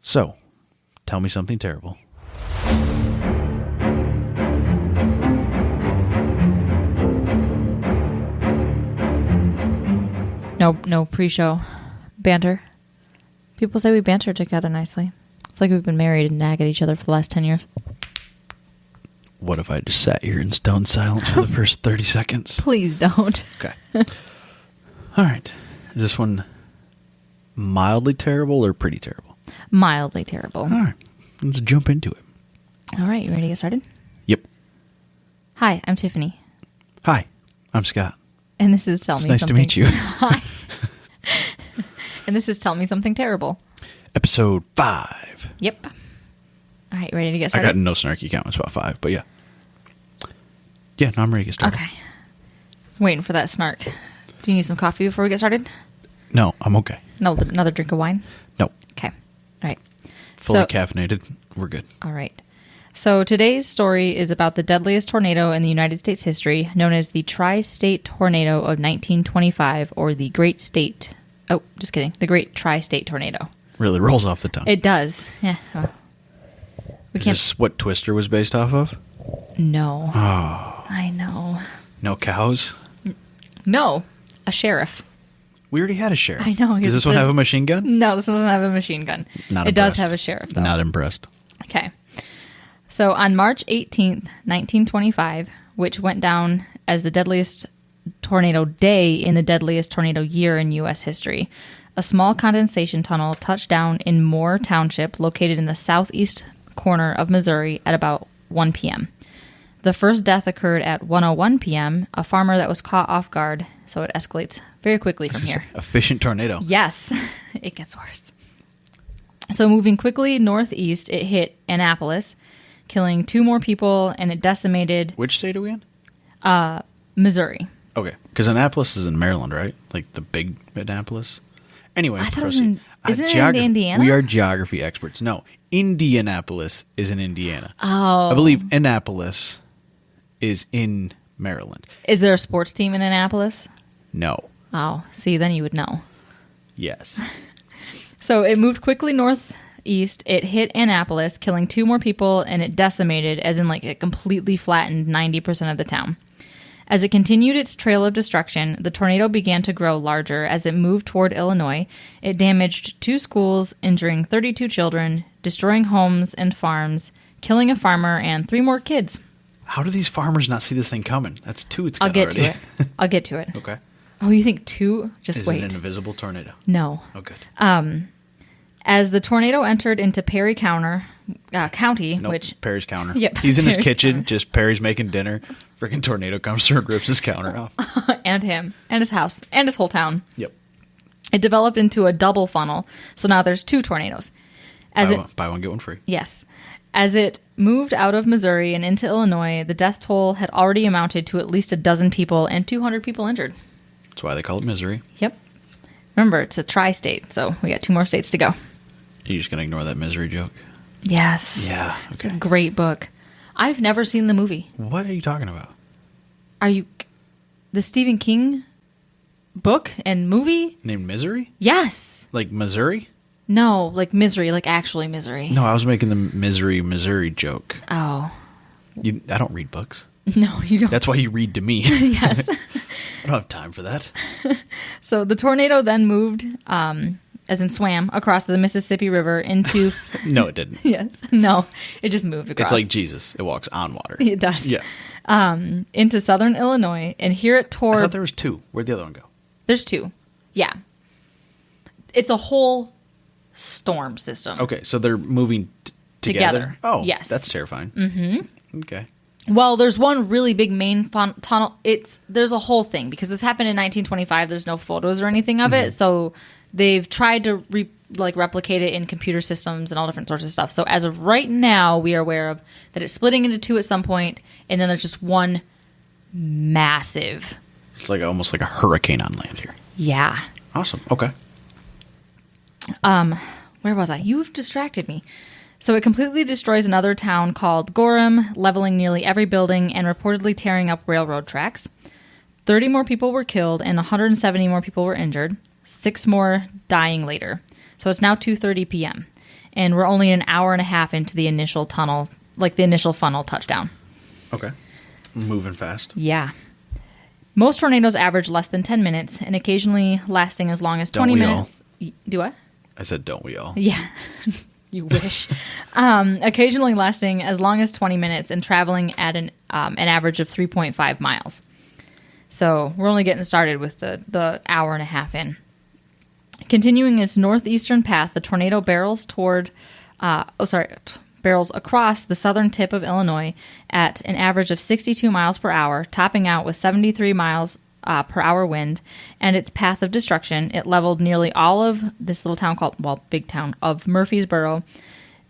So, tell me something terrible. No pre-show banter. People say we banter together nicely. It's like we've been married and nag at each other for the last 10 years. What if I just sat here in stone silence for the first 30 seconds? Please don't. Okay. All right. Is this one mildly terrible or pretty terrible? Mildly terrible. All right. Let's jump into it. All right. You ready to get started? Yep. Hi, I'm Tiffany. Hi, I'm Scott. And this is Tell It's Me nice Something. to meet you. Hi. And this is Tell Me Something Terrible. Episode 5. Yep. All right. Ready to get I started? got no snarky comments about 5, but yeah. Yeah, no, I'm ready to get started. Okay. Waiting for that snark. Do you need some coffee before we get started? No, I'm okay. No, another drink of wine? No. Okay. All right. Fully caffeinated. We're good. All right. So today's story is about the deadliest tornado in the United States history, known as the Tri-State Tornado of 1925, or the Great State... Oh, just kidding. The Great Tri-State Tornado. Really rolls off the tongue. It does. Yeah. Well, we Is can't... this what Twister was based off of? No. Oh. I know. No cows? No. A sheriff. We already had a sheriff. I know. Does this one have a machine gun? No, this one doesn't have a machine gun. Not It does impressed. have a sheriff, though. Not impressed. Okay. So on March 18th, 1925, which went down as the deadliest tornado day in the deadliest tornado year in U.S. history, a small condensation tunnel touched down in Moore Township, located in the southeast corner of Missouri, at about 1 p.m. The first death occurred at 1:01 p.m., a farmer that was caught off guard, so it escalates very quickly from This is here. efficient tornado. Yes, it gets worse. So moving quickly northeast, it hit Annapolis, killing 2 more people, and it decimated Which state are we in? Missouri. Okay. Because Annapolis is in Maryland, right? Like the big Annapolis? Anyway, I thought it was proceed. in... Isn't it in Indiana? We are geography experts. No, Indianapolis is in Indiana. Oh. I believe Annapolis is in Maryland. Is there a sports team in Annapolis? No. Oh, see, then you would know. Yes. So it moved quickly northeast. It hit Annapolis, killing 2 more people, and it decimated, as in like it completely flattened 90% of the town. As it continued its trail of destruction, the tornado began to grow larger as it moved toward Illinois. It damaged 2 schools, injuring 32 children, destroying homes and farms, killing a farmer, and 3 more kids. How do these farmers not see this thing coming? That's 2 it's got I'll get already. to it. I'll get to it. Okay. Oh, you think 2? Just Is wait. it an invisible tornado? No. Oh, good. As the tornado entered into Perry County, Nope, which... Perry's counter. Yep, He's in his Perry's kitchen, counter. just Perry's making dinner. Freaking tornado comes through and rips his counter off. and him, and his house, and his whole town. Yep. It developed into a double funnel, so now there's 2 tornadoes. Buy one, get one free. Yes. As it moved out of Missouri and into Illinois, the death toll had already amounted to at least 12 people and 200 people injured. That's why they call it misery. Yep. Remember, it's a tri-state, so we got 2 more states to go. You're just going to ignore that misery joke? Yes. Yeah. It's Okay. a great book. I've never seen the movie. What are you talking about? Are you... The Stephen King book and movie? Named Misery? Yes. Like Missouri? No, like misery, like actually misery. No, I was making the misery Missouri joke. Oh. I don't read books. No, you don't. That's why you read to me. Yes. I don't have time for that. So the tornado then moved, as in swam, across the Mississippi River into... No, it didn't. Yes. No, it just moved across. It's like Jesus. It walks on water. It does. Yeah. Into southern Illinois, and here it I tore... thought there was 2. Where'd the other one go? There's 2. Yeah. It's a whole storm system. Okay, so they're moving together? Together. Oh, Yes. that's terrifying. Mm-hmm. Okay. Well, there's one really big main tunnel. There's a whole thing, because this happened in 1925. There's no photos or anything of it, so they've tried to replicate it in computer systems and all different sorts of stuff. So as of right now, we are aware of that it's splitting into 2 at some point, and then there's just one massive. It's like almost like a hurricane on land here. Yeah. Awesome. Okay. Where was I? You've distracted me. So it completely destroys another town called Gorham, leveling nearly every building and reportedly tearing up railroad tracks. 30 more people were killed and 170 more people were injured, 6 more dying later. So it's now 2:30 p.m. and we're only an hour and a half into the initial tunnel, like the initial funnel touchdown. Okay. Moving fast. Yeah. Most tornadoes average less than 10 minutes and occasionally lasting as long as 20 minutes. Do what? I said, don't we all? Yeah. You wish. Occasionally lasting as long as 20 minutes and traveling at an average of 3.5 miles. So we're only getting started with the hour and a half in. Continuing its northeastern path, the tornado barrels barrels across the southern tip of Illinois at an average of 62 miles per hour, topping out with 73 miles per hour wind. And its path of destruction, it leveled nearly all of this little town big town of Murfreesboro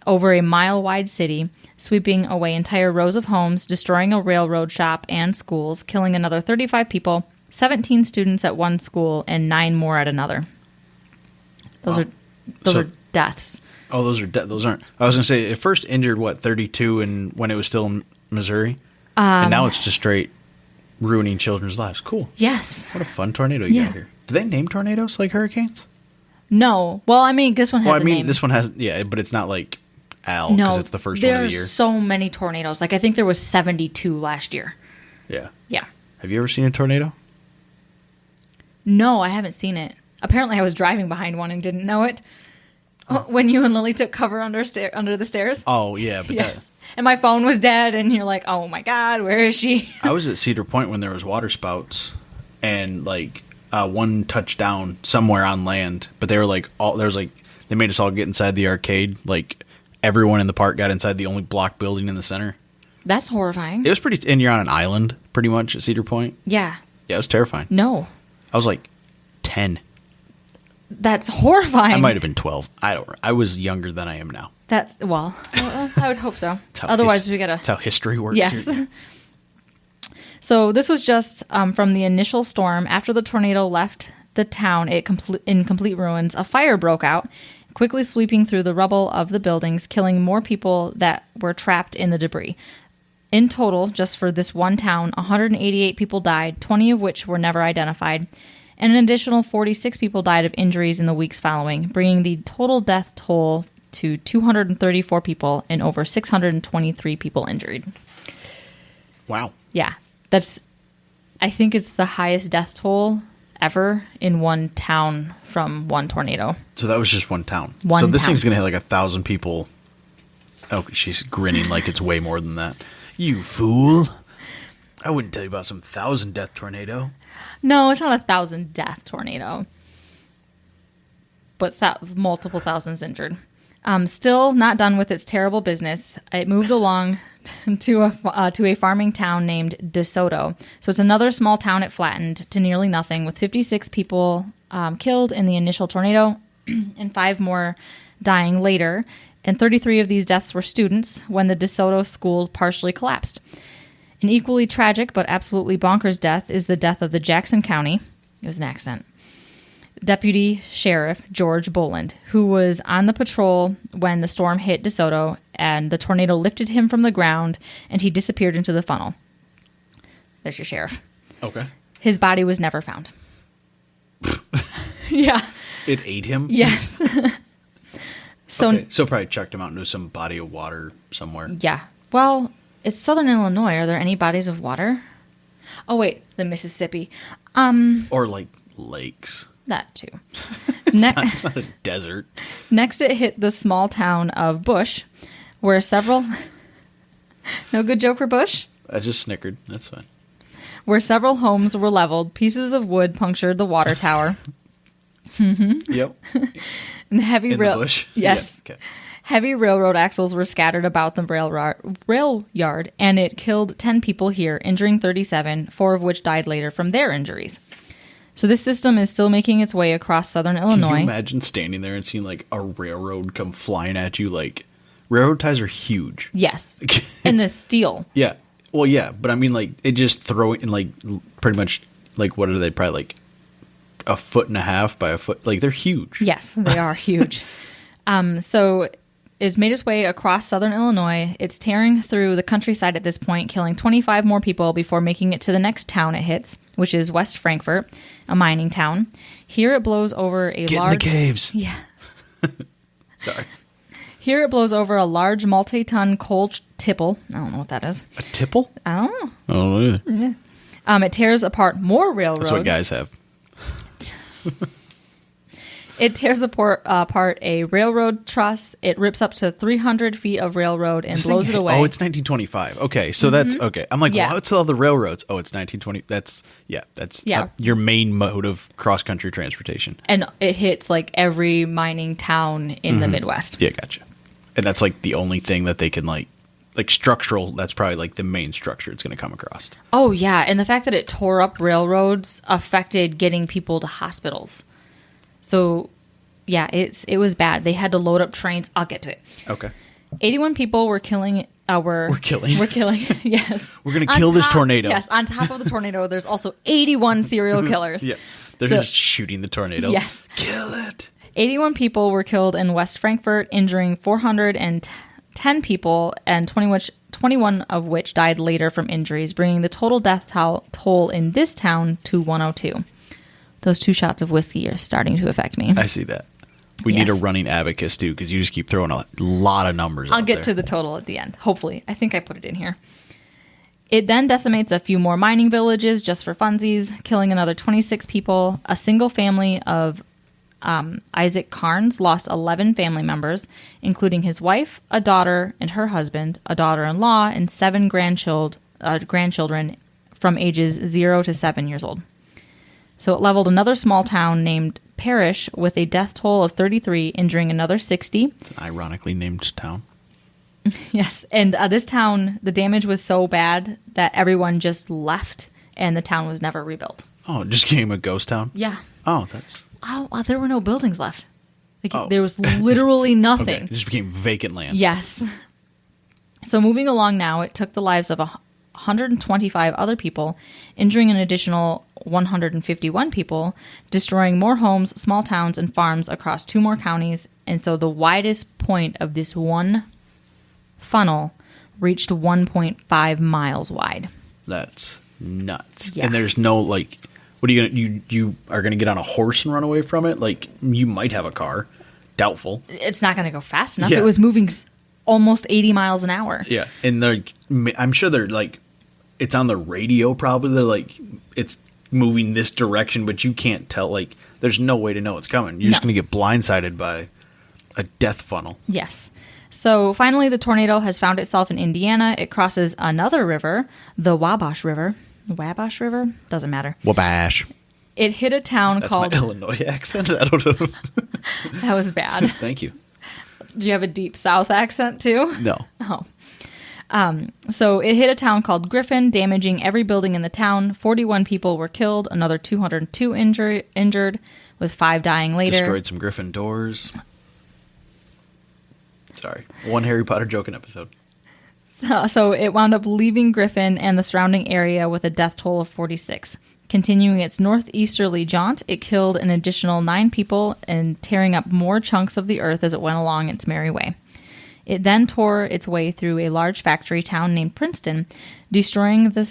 over a mile-wide city, sweeping away entire rows of homes, destroying a railroad shop and schools, killing another 35 people, 17 students at one school, and 9 more at another. Those are deaths. Oh, those are those aren't. I was going to say, it first injured, 32 and when it was still in Missouri? And now it's just straight ruining children's lives. Cool. Yes. What a fun tornado you got here. Do they name tornadoes like hurricanes? No. Well, I mean, this one has a name. This one has, but it's not like Al, because it's the first one of the year. There's so many tornadoes. Like, I think there was 72 last year. Yeah. Yeah. Have you ever seen a tornado? No, I haven't seen it. Apparently, I was driving behind one and didn't know it. Oh. When you and Lily took cover under the stairs. Oh, yeah. But yes. And my phone was dead, and you're like, oh, my God, where is she? I was at Cedar Point when there was water spouts, and, one touchdown somewhere on land, but they were, they made us all get inside the arcade. Everyone in the park got inside the only block building in the center. That's horrifying. It was and you're on an island, pretty much, at Cedar Point. Yeah. Yeah, it was terrifying. No. I was, 10. That's horrifying. I might have been 12. I was younger than I am now. I would hope so. Otherwise, that's how history works. Yes. Here. So this was just from the initial storm. After the tornado left the town in complete ruins, a fire broke out, quickly sweeping through the rubble of the buildings, killing more people that were trapped in the debris. In total, just for this one town, 188 people died, 20 of which were never identified, and an additional 46 people died of injuries in the weeks following, bringing the total death toll to 234 people and over 623 people injured. Wow. Yeah. I think it's the highest death toll ever in one town from one tornado. So that was just one town. So this thing's going to hit 1,000 people. Oh, she's grinning like it's way more than that. You fool. I wouldn't tell you about some 1,000 death tornado. No, it's not 1,000 death tornado. But multiple thousands injured. Still not done with its terrible business, it moved along to a farming town named DeSoto. So it's another small town it flattened to nearly nothing, with 56 people killed in the initial tornado and 5 more dying later. And 33 of these deaths were students when the DeSoto school partially collapsed. An equally tragic but absolutely bonkers death is the death of the Jackson County. It was an accident. Deputy Sheriff George Boland, who was on the patrol when the storm hit DeSoto, and the tornado lifted him from the ground, and he disappeared into the funnel. There's your sheriff. Okay. His body was never found. Yeah. It ate him? Yes. So probably checked him out into some body of water somewhere. Yeah. Well, it's southern Illinois. Are there any bodies of water? Oh, wait. The Mississippi. Or lakes. That too. It's not a desert. Next, it hit the small town of Bush, where several... No good joke for Bush? I just snickered. That's fine. Where several homes were leveled, pieces of wood punctured the water tower. Yep. And heavy the bush? Yes. Yeah, okay. Heavy railroad axles were scattered about the rail yard, and it killed 10 people here, injuring 37, 4 of which died later from their injuries. So this system is still making its way across southern Illinois. Can you imagine standing there and seeing a railroad come flying at you? Railroad ties are huge. Yes. And the steel. Yeah. Well, yeah, but I mean, it just throw it in, pretty much, what are they, probably, a foot and a half by a foot? They're huge. Yes, they are huge. So it's made its way across southern Illinois. It's tearing through the countryside at this point, killing 25 more people before making it to the next town it hits, which is West Frankfort, a mining town. Here it blows over a Get large... in the caves. Yeah. Sorry. Here it blows over a large multi-ton coal tipple. I don't know what that is. A tipple? I don't know. I don't know either. Yeah. It tears apart more railroads. That's what guys have. It tears apart a railroad truss. It rips up to 300 feet of railroad and blows it away. Oh, it's 1925. Okay, so that's okay. I'm like, Yeah. what's all the railroads? Oh, it's 1920. That's your main mode of cross-country transportation. And it hits like every mining town in the Midwest. Yeah, gotcha. And that's like the only thing that they can like structural. That's probably like the main structure it's going to come across. Oh, yeah. And the fact that it tore up railroads affected getting people to hospitals. So, yeah, it was bad. They had to load up trains. I'll get to it. Okay. 81 people were killing. We're killing. Yes. We're going to kill this tornado. Yes. On top of the tornado, there's also 81 serial killers. Yeah. They're just shooting the tornado. Yes. Kill it. 81 people were killed in West Frankfort, injuring 410 people, and 21 of which died later from injuries, bringing the total death toll in this town to 102. Those 2 shots of whiskey are starting to affect me. I see that. We need a running abacus, too, because you just keep throwing a lot of numbers I'll get to the total at the end, hopefully. I think I put it in here. It then decimates a few more mining villages just for funsies, killing another 26 people. A single family of Isaac Carnes lost 11 family members, including his wife, a daughter and her husband, a daughter-in-law, and 7 grandchildren from ages 0 to 7 years old. So it leveled another small town named Parrish with a death toll of 33, injuring another 60. It's an ironically named town. Yes, and this town, the damage was so bad that everyone just left, and the town was never rebuilt. Oh, it just became a ghost town? Yeah. Oh, that's... Oh, there were no buildings left. There was literally nothing. Okay. It just became vacant land. Yes. So moving along now, it took the lives of 125 other people, injuring an additional 151 people, destroying more homes, small towns, and farms across 2 more counties. And so the widest point of this one funnel reached 1.5 miles wide. That's nuts. Yeah. And there's no, like, what are you going to, you are going to get on a horse and run away from it? Like, you might have a car. Doubtful. It's not going to go fast enough. Yeah. It was moving almost 80 miles an hour. Yeah. And I'm sure they're like, it's on the radio probably. They're like, it's moving this direction, but you can't tell. Like, there's no way to know it's coming. You're just going to get blindsided by a death funnel. Yes. So finally, the tornado has found itself in Indiana. It crosses another river, the Wabash River. The Wabash River? Doesn't matter. Wabash. It hit a town called... That's my Illinois accent. I don't know. That was bad. Thank you. Do you have a deep South accent too? No. Oh. So it hit a town called Griffin, damaging every building in the town. 41 people were killed, another 202 injured, with 5 dying later. Destroyed some Griffin doors. Sorry. One Harry Potter joke an episode. So it wound up leaving Griffin and the surrounding area with a death toll of 46. Continuing its northeasterly jaunt, it killed an additional 9 people and tearing up more chunks of the earth as it went along its merry way. It then tore its way through a large factory town named Princeton, destroying the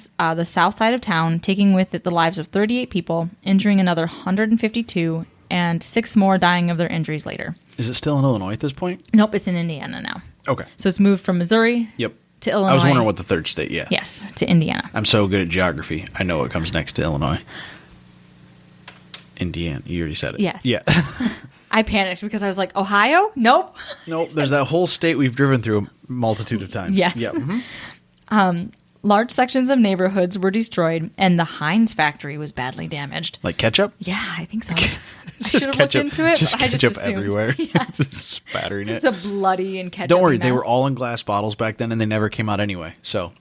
south side of town, taking with it the lives of 38 people, injuring another 152, and 6 more dying of their injuries later. Is it still in Illinois at this point? Nope, it's in Indiana now. Okay. So it's moved from Missouri to Illinois. I was wondering what the third state, Yes, to Indiana. I'm so good at geography. I know what comes next to Illinois. Indiana. You already said it. Yes. Yeah. I panicked because I was like, Ohio? Nope. Nope. There's that whole state we've driven through a multitude of times. Yes. Yeah. Mm-hmm. Large sections of neighborhoods were destroyed, and the Heinz factory was badly damaged. Like ketchup? Yeah, I think so. I Just should have looked ketchup, into it, just but I just ketchup assumed. everywhere. Yeah. Just spattering it. It's a bloody and ketchup. Don't worry, they were all in glass bottles back then, and they never came out anyway. So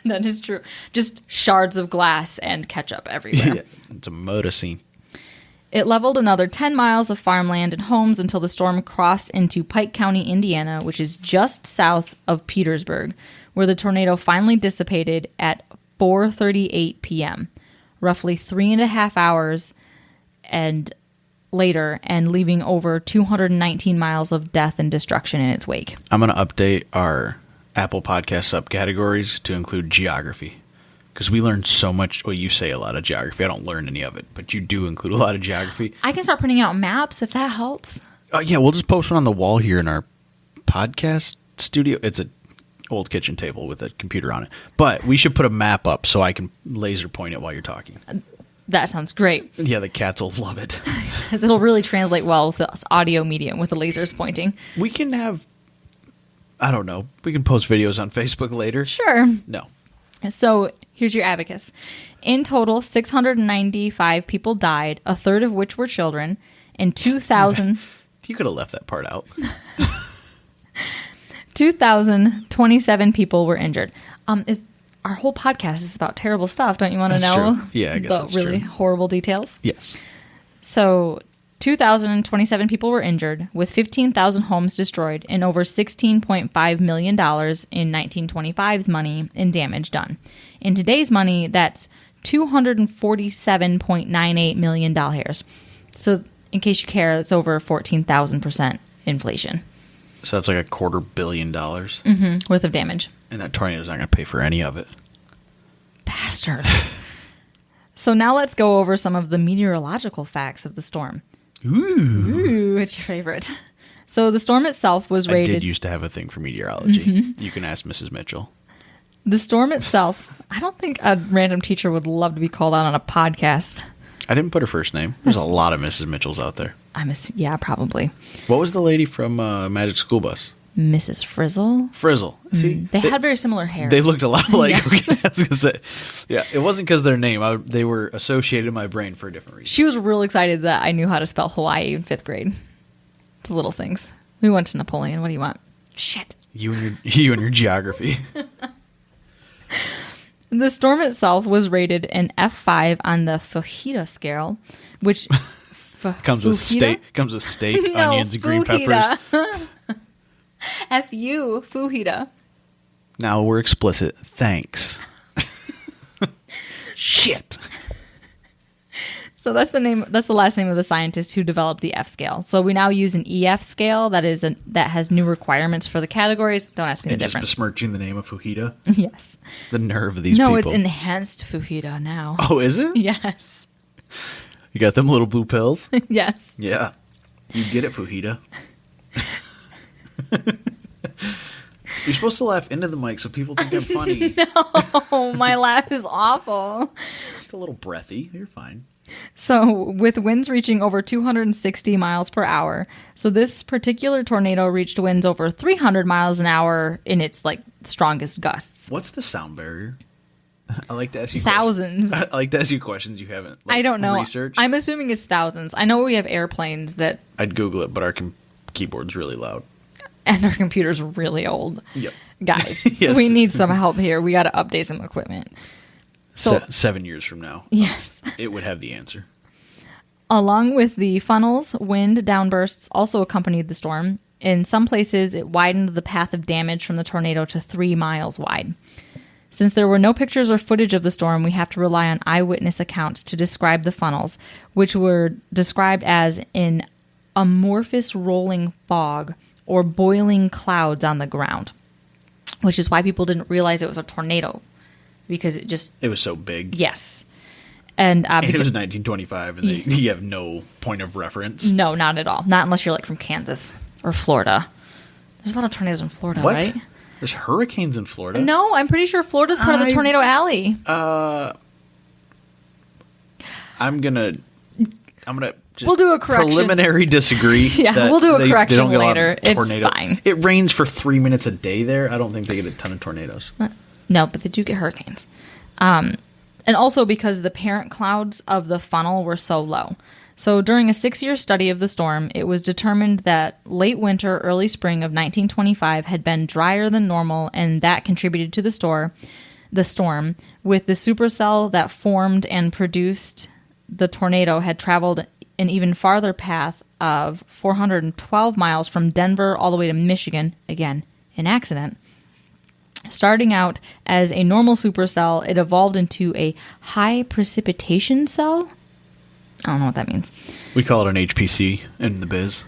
That is true. Just shards of glass and ketchup everywhere. yeah, it's a murder scene. It leveled another 10 miles of farmland and homes until the storm crossed into Pike County, Indiana, which is just south of Petersburg, where the tornado finally dissipated at 4:38 p.m., roughly 3.5 hours later, and leaving over 219 miles of death and destruction in its wake. I'm going to update our Apple Podcast subcategories to include geography. Because we learned so much. Well, you say a lot of geography. I don't learn any of it, but you do include a lot of geography. I can start printing out maps if that helps. Yeah, we'll just post one on the wall here in our podcast studio. It's a old kitchen table with a computer on it. But we should put a map up so I can laser point it while you're talking. That sounds great. Yeah, the cats will love it. Because it'll really translate well with this audio medium with the lasers pointing. We can have, I don't know, we can post videos on Facebook later. Sure. No. So here's your abacus. In total, 695 people died, a third of which were children, and 2,000... You could have left that part out. 2,027 people were injured. Our whole podcast is about terrible stuff. Don't you want to know? True. Yeah, I guess the that's really true. horrible details? Yes. So 2,027 people were injured, with 15,000 homes destroyed, and over $16.5 million in 1925's money in damage done. In today's money, that's $247.98 million. So in case you care, that's over 14,000% inflation. So that's like $250 million Worth of damage. And that tornado's not going to pay for any of it. Bastard. So now let's go over some of the meteorological facts of the storm. Ooh, it's your favorite. So the storm itself was rated... I did used to have a thing for meteorology. You can ask Mrs. Mitchell. The storm itself, I don't think a random teacher would love to be called out on a podcast. I didn't put her first name. There's a lot of Mrs. Mitchells out there. Yeah, probably. What was the lady from Magic School Bus? Mrs. Frizzle? Frizzle. See? They had very similar hair. They looked a lot alike. Yes. Okay, I was going to say. Yeah, it wasn't because their name. They were associated in my brain for a different reason. She was real excited that I knew how to spell Hawaii in 5th grade. It's little things. We went to Napoleon. What do you want? Shit. You and your geography. The storm itself was rated an F5 on the Fajita scale, which... Comes with steak, No, onions, and green peppers. F-U, fajita. Now we're explicit. Thanks. Shit. So that's the name. That's the last name of the scientist who developed the F scale. So we now use an EF scale that has new requirements for the categories. Don't ask me the difference. Just besmirching the name of fajita. Yes. The nerve of these people. No, it's enhanced fajita now. Oh, is it? Yes. You got them little blue pills? Yes. Yeah. You get it, fajita. You're supposed to laugh into the mic so people think I'm funny. No, my laugh is awful. Just a little breathy. You're fine. So, with winds reaching over 260 miles per hour, so this particular tornado reached winds over 300 miles an hour in its strongest gusts. What's the sound barrier? I like to ask you thousands. I like to ask you questions you haven't. I don't know. Researched. I'm assuming it's thousands. I know we have airplanes that. I'd Google it, but our keyboard's really loud. And our computer's really old. Yep. Guys, Yes. We need some help here. We got to update some equipment. So 7 years from now, yes, it would have the answer. Along with the funnels, wind downbursts also accompanied the storm. In some places, it widened the path of damage from the tornado to 3 miles wide. Since there were no pictures or footage of the storm, we have to rely on eyewitness accounts to describe the funnels, which were described as an amorphous rolling fog or boiling clouds on the ground, which is why people didn't realize it was a tornado, because it was so big. Yes. And it was 1925, and you have no point of reference. No, not at all. Not unless you're from Kansas or Florida. There's a lot of tornadoes in Florida, what? Right? There's hurricanes in Florida? No, I'm pretty sure Florida's part of the tornado alley. I'm gonna just we'll do a correction. Preliminary disagree. Yeah, we'll do a correction they don't get later. A lot of It's fine. It rains for 3 minutes a day there. I don't think they get a ton of tornadoes. No, but they do get hurricanes. And also because the parent clouds of the funnel were so low. So during a 6-year study of the storm, it was determined that late winter, early spring of 1925 had been drier than normal, and that contributed to the storm, with the supercell that formed and produced the tornado had traveled an even farther path of 412 miles from Denver all the way to Michigan. Again, an accident. Starting out as a normal supercell, it evolved into a high precipitation cell. I don't know what that means. We call it an HPC in the biz.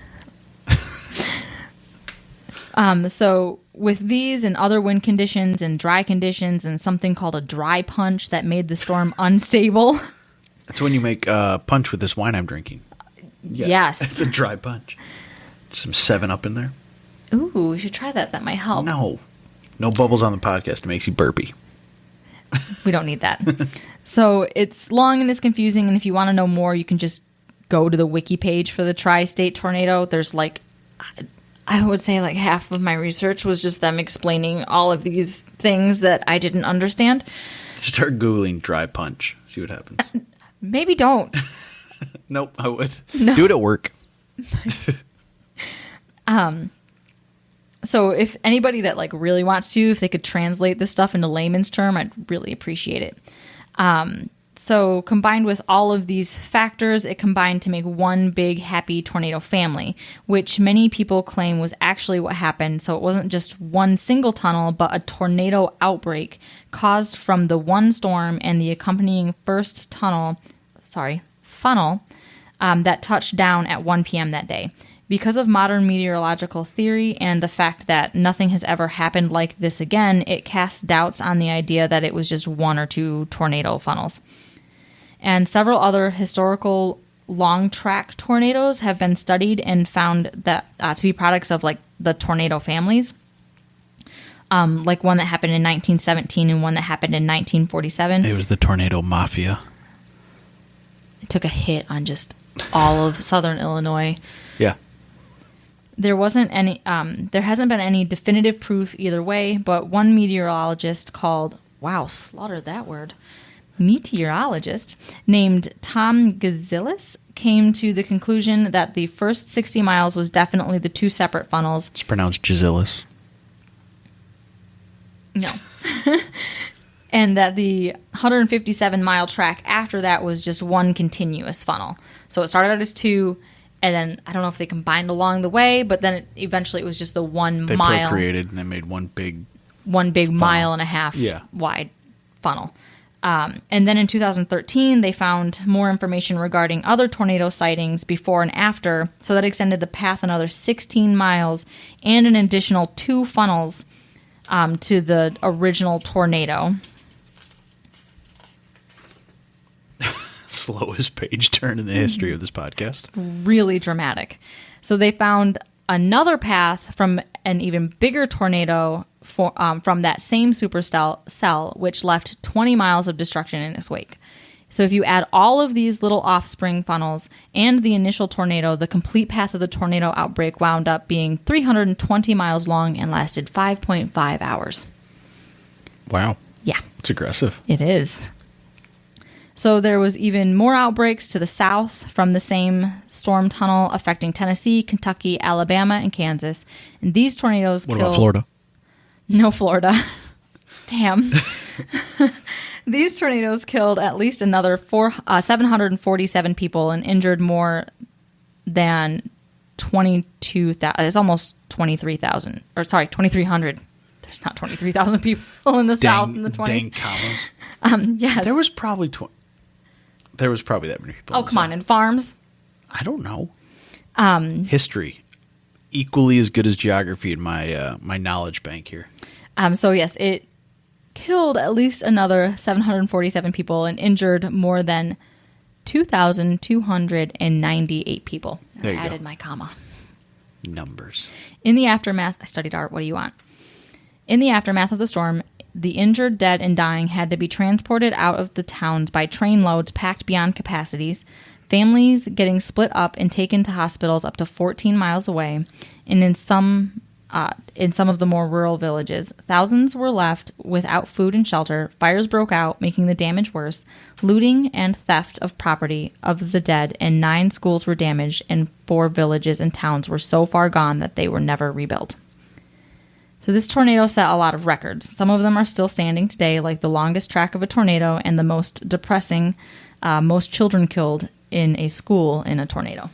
So with these and other wind conditions and dry conditions and something called a dry punch that made the storm unstable. That's when you make punch with this wine I'm drinking. Yeah, Yes. It's a dry punch. Some 7-Up in there. Ooh, we should try that. That might help. No bubbles on the podcast. It makes you burpy. We don't need that. So it's long and it's confusing, and if you want to know more, you can just go to the wiki page for the tri-state tornado. There's like, I would say like half of my research was just them explaining all of these things that I didn't understand. Start Googling dry punch. See what happens. Maybe don't. Nope, I would. No. Do it at work. So if anybody that like really wants to, if they could translate this stuff into layman's term, I'd really appreciate it. So combined with all of these factors, it combined to make one big happy tornado family, which many people claim was actually what happened. So it wasn't just one single tunnel, but a tornado outbreak caused from the one storm and the accompanying first funnel that touched down at 1 p.m. that day. Because of modern meteorological theory and the fact that nothing has ever happened like this again, it casts doubts on the idea that it was just one or two tornado funnels. And several other historical long track tornadoes have been studied and found that to be products of like the tornado families. Like one that happened in 1917 and one that happened in 1947. It was the tornado mafia. It took a hit on just all of southern Illinois. Yeah. There hasn't been any definitive proof either way, but one meteorologist called, slaughtered that word, meteorologist named Tom Gazilis came to the conclusion that the first 60 miles was definitely the two separate funnels. It's pronounced Gazilis. No. And that the 157-mile track after that was just one continuous funnel. So it started out as two, and then I don't know if they combined along the way, but then eventually it was just the 1 they mile. They procreated and they made one big funnel. Mile and a half wide funnel. And then in 2013, they found more information regarding other tornado sightings before and after, so that extended the path another 16 miles and an additional 2 funnels to the original tornado. Slowest page turn in the history of this podcast. Really dramatic. So they found another path from an even bigger tornado from that same supercell, which left 20 miles of destruction in its wake. So if you add all of these little offspring funnels and the initial tornado, the complete path of the tornado outbreak wound up being 320 miles long and lasted 5.5 hours. Wow. Yeah. It's aggressive. It is. So there was even more outbreaks to the south from the same storm tunnel affecting Tennessee, Kentucky, Alabama, and Kansas. And these tornadoes killed... What about Florida? No, Florida. Damn. These tornadoes killed at least another 747 people and injured more than 22,000. It's almost 23,000. Or sorry, 2,300. There's not 23,000 people in the South in the 20s. Dang commas. Yes. There was probably that many people. Oh, come on. In farms? I don't know. History. Equally as good as geography in my my knowledge bank here. So, yes, it killed at least another 747 people and injured more than 2,298 people. There you I added go. my comma. Numbers. In the aftermath, I studied art. What do you want? In the aftermath of the storm, the injured, dead, and dying had to be transported out of the towns by train loads packed beyond capacities, families getting split up and taken to hospitals up to 14 miles away, and in some of the more rural villages, thousands were left without food and shelter. Fires broke out, making the damage worse. Looting and theft of property of the dead, and 9 schools were damaged, and 4 villages and towns were so far gone that they were never rebuilt. So this tornado set a lot of records. Some of them are still standing today, like the longest track of a tornado and the most depressing, most children killed in a school in a tornado.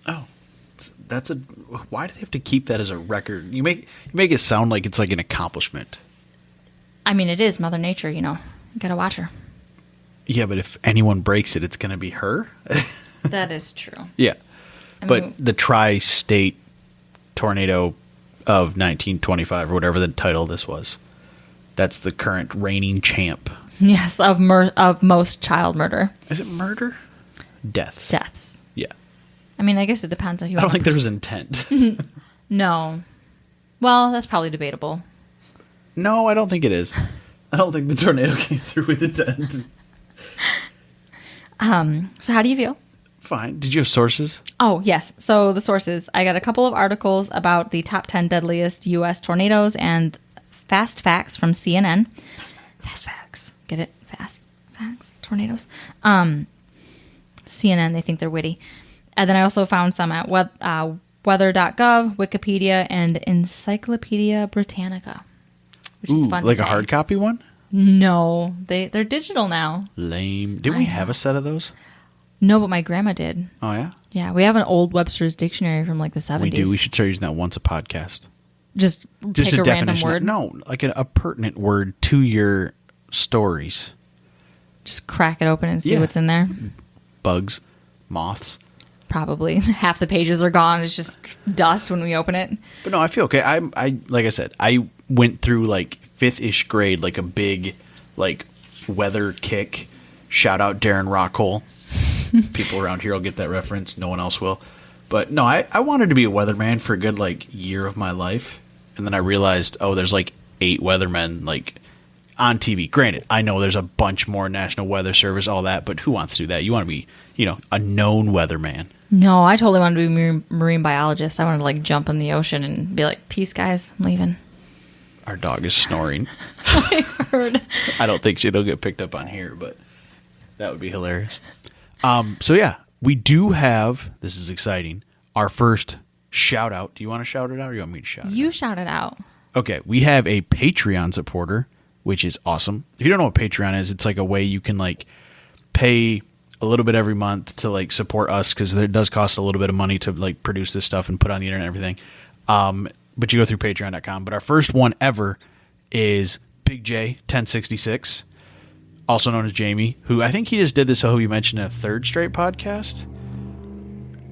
Oh, why do they have to keep that as a record? You make it sound like it's like an accomplishment. I mean, it is Mother Nature, you gotta watch her. Yeah, but if anyone breaks it, it's going to be her. That is true. Yeah. I mean, The tri-state tornado of 1925, or whatever the title of this was, that's the current reigning champ. Yes, of most child murder. Is it murder? Deaths. Deaths. Yeah. I mean, I guess it depends on who. I don't think there was intent. No. Well, that's probably debatable. No, I don't think it is. I don't think the tornado came through with intent. So how do you feel? Fine. Did you have sources? Oh, yes. So the sources. I got a couple of articles about the top 10 deadliest U.S. tornadoes and fast facts from CNN. Fast facts. Get it? Fast facts. Tornadoes. CNN, they think they're witty. And then I also found some at weather.gov, Wikipedia, and Encyclopedia Britannica, which is fun like to a say. hard copy one? No, they're digital now. Lame. Didn't we have a set of those? No, but my grandma did. Oh, yeah? Yeah, we have an old Webster's dictionary from like the 70s. We do. We should start using that once a podcast. Just pick a random word? No, like a pertinent word to your stories. Just crack it open and see what's in there? Bugs, moths. Probably. Half the pages are gone. It's just dust when we open it. But no, I feel okay. I like I said, I went through like fifth-ish grade, like a big like weather kick. Shout out Darren Rockhole. People around here will get that reference. No one else will. But no, I wanted to be a weatherman for a good like year of my life. And then I realized, there's like 8 weathermen like on TV. Granted, I know there's a bunch more, National Weather Service, all that, but who wants to do that? You want to be, a known weatherman. No, I totally wanted to be a marine biologist. I wanted to like jump in the ocean and be like, peace, guys, I'm leaving. Our dog is snoring. I heard. I don't think it'll get picked up on here, but that would be hilarious. So yeah, we do have, this is exciting, our first shout out. Do you want to shout it out or you want me to shout it out? You shout it out. Okay, we have a Patreon supporter, which is awesome. If you don't know what Patreon is, it's like a way you can like pay a little bit every month to like support us, because it does cost a little bit of money to like produce this stuff and put on the internet and everything. But you go through patreon.com. But our first one ever is Big J 1066, also known as Jamie, who I think he just did this, so he mentioned a third straight podcast.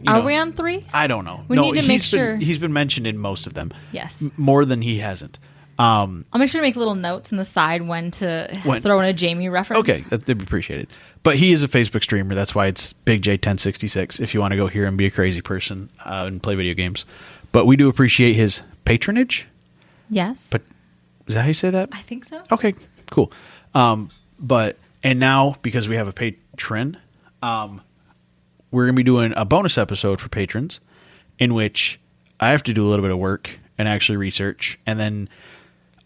Are we on 3? I don't know. We need to make sure. He's been mentioned in most of them. Yes. More than he hasn't. I'll make sure to make little notes on the side when to throw in a Jamie reference. Okay, that'd be appreciated. But he is a Facebook streamer. That's why it's Big J 1066 if you want to go here and be a crazy person and play video games. But we do appreciate his patronage. Yes. But is that how you say that? I think so. Okay, cool. And now, because we have a patron, we're going to be doing a bonus episode for patrons in which I have to do a little bit of work and actually research and then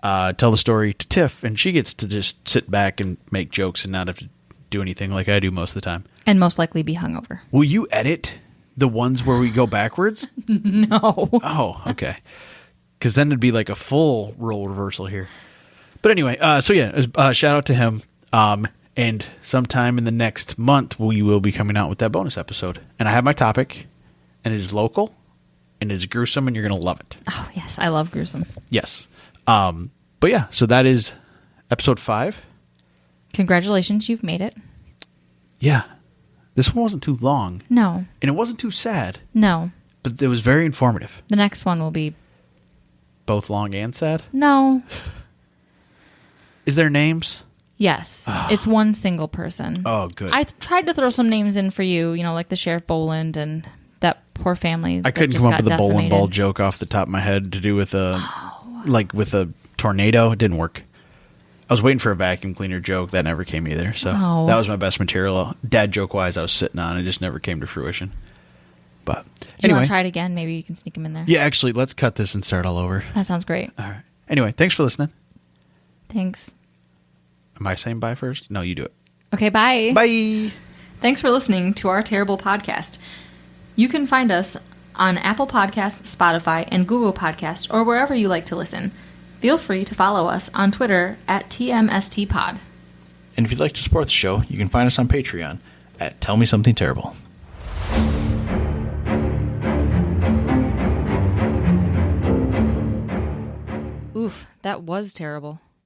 tell the story to Tiff, and she gets to just sit back and make jokes and not have to do anything like I do most of the time. And most likely be hungover. Will you edit the ones where we go backwards? No. Oh, okay. Because then it'd be like a full role reversal here. But anyway, shout out to him. And sometime in the next month, we will be coming out with that bonus episode. And I have my topic, and it is local, and it is gruesome, and you're going to love it. Oh, yes. I love gruesome. Yes. But yeah, so that is episode 5. Congratulations, you've made it. Yeah. This one wasn't too long. No. And it wasn't too sad. No. But it was very informative. The next one will be... Both long and sad? No. Is there names? Yes. It's one single person. Oh, good. I tried to throw some names in for you, like the Sheriff Boland and that poor family. I couldn't come up with a bowling ball joke off the top of my head to do with a tornado. It didn't work. I was waiting for a vacuum cleaner joke. That never came either. So that was my best material. Dad joke-wise, I was sitting on. It just never came to fruition. But Do you want to try it again? Maybe you can sneak them in there. Yeah, actually, let's cut this and start all over. That sounds great. All right. Anyway, thanks for listening. Thanks. Am I saying bye first? No, you do it. Okay, bye. Bye. Thanks for listening to our terrible podcast. You can find us on Apple Podcasts, Spotify, and Google Podcasts, or wherever you like to listen. Feel free to follow us on Twitter at TMSTPod. And if you'd like to support the show, you can find us on Patreon at Tell Me Something Terrible. Oof, that was terrible.